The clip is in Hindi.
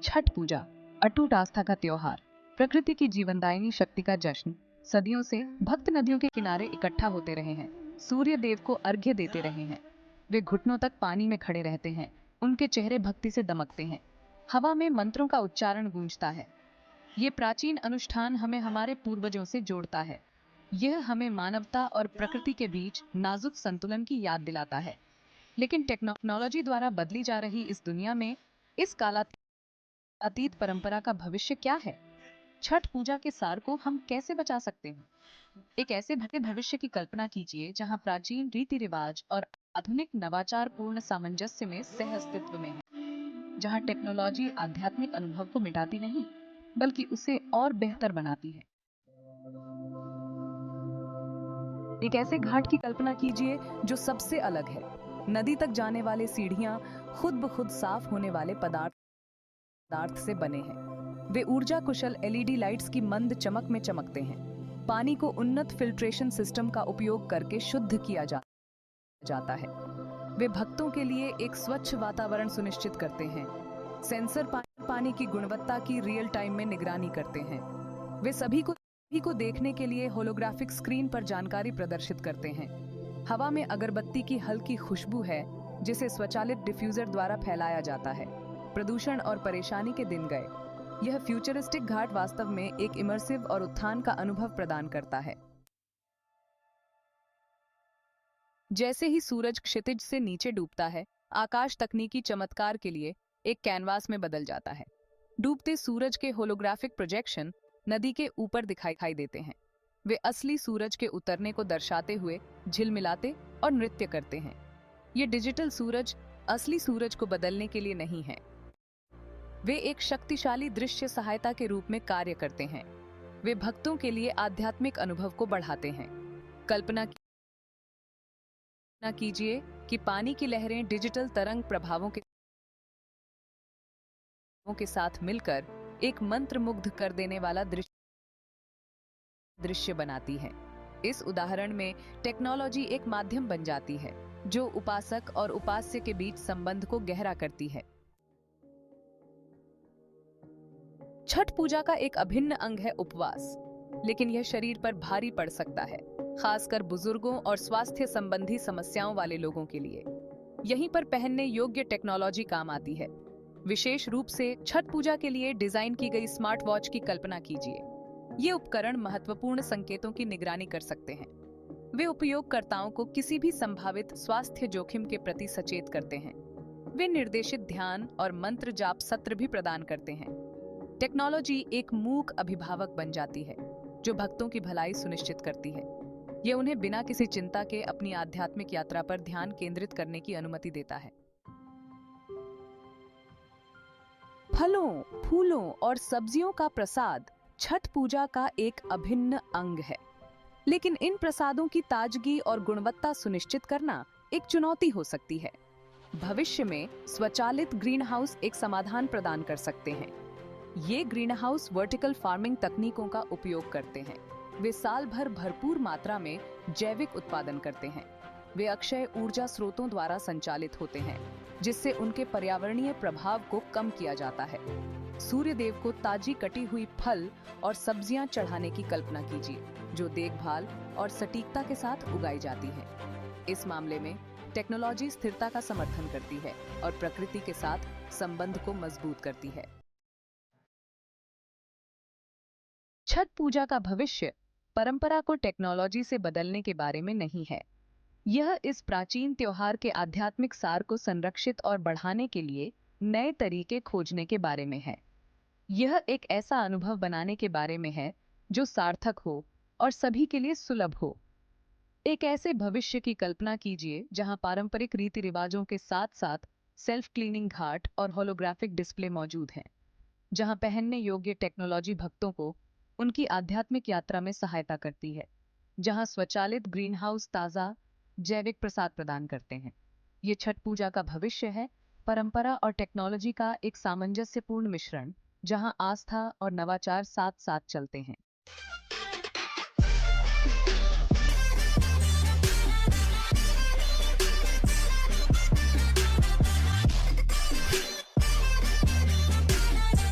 छठ पूजा अटूट आस्था का त्योहार, प्रकृति की जीवनदायिनी शक्ति का जश्न। सदियों से भक्त नदियों के किनारे इकट्ठा होते रहे हैं, सूर्य देव को अर्घ्य देते रहे हैं। वे घुटनों तक पानी में खड़े रहते हैं, उनके चेहरे भक्ति से दमकते हैं। हवा में मंत्रों का उच्चारण गूंजता है। ये प्राचीन अनुष्ठान हमें हमारे पूर्वजों से जोड़ता है। यह हमें मानवता और प्रकृति के बीच नाजुक संतुलन की याद दिलाता है। लेकिन टेक्नोलॉजी द्वारा बदली जा रही इस दुनिया में इस कालातीत परंपरा का भविष्य क्या है? छठ पूजा के सार को हम कैसे बचा सकते हैं? एक ऐसे भविष्य की कल्पना कीजिए जहां प्राचीन रीति रिवाज और आधुनिक नवाचार पूर्ण सामंजस्य में सह अस्तित्व में है, जहां टेक्नोलॉजी आध्यात्मिक अनुभव को मिटाती नहीं बल्कि उसे और बेहतर बनाती है। एक ऐसे घाट की कल्पना कीजिए जो सबसे अलग है। नदी तक जाने वाले सीढ़ियां खुद ब खुद साफ होने वाले पदार्थ से बने हैं। वे ऊर्जा कुशल एलईडी लाइट्स की मंद चमक में चमकते हैं। पानी को उन्नत फिल्ट्रेशन सिस्टम का उपयोग करके शुद्ध किया जाता है। वे भक्तों के लिए एक स्वच्छ वातावरण सुनिश्चित करते हैं। सेंसर पानी की गुणवत्ता की रियल टाइम में निगरानी करते हैं। वे सभी को देखने के लिए होलोग्राफिक स्क्रीन पर जानकारी प्रदर्शित करते हैं। हवा में अगरबत्ती की हल्की खुशबू है जिसे स्वचालित डिफ्यूजर द्वारा फैलाया जाता है। प्रदूषण और परेशानी के दिन गए। यह फ्यूचरिस्टिक घाट वास्तव में एक इमर्सिव और उत्थान का अनुभव प्रदान करता है। जैसे ही सूरज क्षितिज से नीचे डूबता है, आकाश तकनीकी चमत्कार के लिए एक कैनवास में बदल जाता है। डूबते सूरज के होलोग्राफिक प्रोजेक्शन नदी के ऊपर दिखाई देते हैं। वे असली सूरज के उतरने को दर्शाते हुए झिलमिलाते और नृत्य करते हैं। ये डिजिटल सूरज असली सूरज को बदलने के लिए नहीं है। वे एक शक्तिशाली दृश्य सहायता के रूप में कार्य करते हैं। वे भक्तों के लिए आध्यात्मिक अनुभव को बढ़ाते हैं। कल्पना कीजिए कि पानी की लहरें डिजिटल तरंग प्रभावों के साथ मिलकर एक मंत्रमुग्ध कर देने वाला दृश्य बनाती है। इस उदाहरण में टेक्नोलॉजी एक माध्यम बन जाती है जो उपासक और उपास्य के बीच संबंध को गहरा करती है। छठ पूजा का एक अभिन्न अंग है उपवास, लेकिन यह शरीर पर भारी पड़ सकता है, खासकर बुजुर्गों और स्वास्थ्य संबंधी समस्याओं वाले लोगों के लिए। यहीं पर पहनने योग्य टेक्नोलॉजी काम आती है। विशेष रूप से छठ पूजा के लिए डिजाइन की गई स्मार्ट वॉच की कल्पना कीजिए। ये उपकरण महत्वपूर्ण संकेतों की निगरानी कर सकते हैं। वे उपयोगकर्ताओं को किसी भी संभावित स्वास्थ्य जोखिम के प्रति सचेत करते हैं। वे निर्देशित ध्यान और मंत्र जाप सत्र भी प्रदान करते हैं। टेक्नोलॉजी एक मूक अभिभावक बन जाती है जो भक्तों की भलाई सुनिश्चित करती है। यह उन्हें बिना किसी चिंता के अपनी आध्यात्मिक यात्रा पर ध्यान केंद्रित करने की अनुमति देता है। फलों, फूलों और सब्जियों का प्रसाद छठ पूजा का एक अभिन्न अंग है, लेकिन इन प्रसादों की ताजगी और गुणवत्ता सुनिश्चित करना एक चुनौती हो सकती है। भविष्य में स्वचालित ग्रीन हाउस एक समाधान प्रदान कर सकते हैं। ये ग्रीन हाउस वर्टिकल फार्मिंग तकनीकों का उपयोग करते हैं। वे साल भर भरपूर मात्रा में जैविक उत्पादन करते हैं। वे अक्षय ऊर्जा स्रोतों द्वारा संचालित होते हैं, जिससे उनके पर्यावरणीय प्रभाव को कम किया जाता है। सूर्य देव को ताजी कटी हुई फल और सब्जियां चढ़ाने की कल्पना कीजिए, जो देखभाल और सटीकता के साथ उगाई जाती हैं। इस मामले में टेक्नोलॉजी स्थिरता का समर्थन करती है और प्रकृति के साथ संबंध को मजबूत करती है। छठ पूजा का भविष्य परंपरा को टेक्नोलॉजी से बदलने के बारे में नहीं है। यह इस प्राचीन त्योहार के आध्यात्मिक सार को संरक्षित और बढ़ाने के लिए नए तरीके खोजने के बारे में है। यह एक ऐसा अनुभव बनाने के बारे में है जो सार्थक हो और सभी के लिए सुलभ हो। एक ऐसे भविष्य की कल्पना कीजिए जहां पारंपरिक रीति रिवाजों के साथ साथ सेल्फ क्लीनिंग घाट और होलोग्राफिक डिस्प्ले मौजूद हैं, जहां पहनने योग्य टेक्नोलॉजी भक्तों को उनकी आध्यात्मिक यात्रा में सहायता करती है, जहां स्वचालित ग्रीन हाउस ताजा जैविक प्रसाद प्रदान करते हैं। ये छठ पूजा का भविष्य है, परंपरा और टेक्नोलॉजी का एक सामंजस्यपूर्ण मिश्रण, जहां आस्था और नवाचार साथ साथ चलते हैं।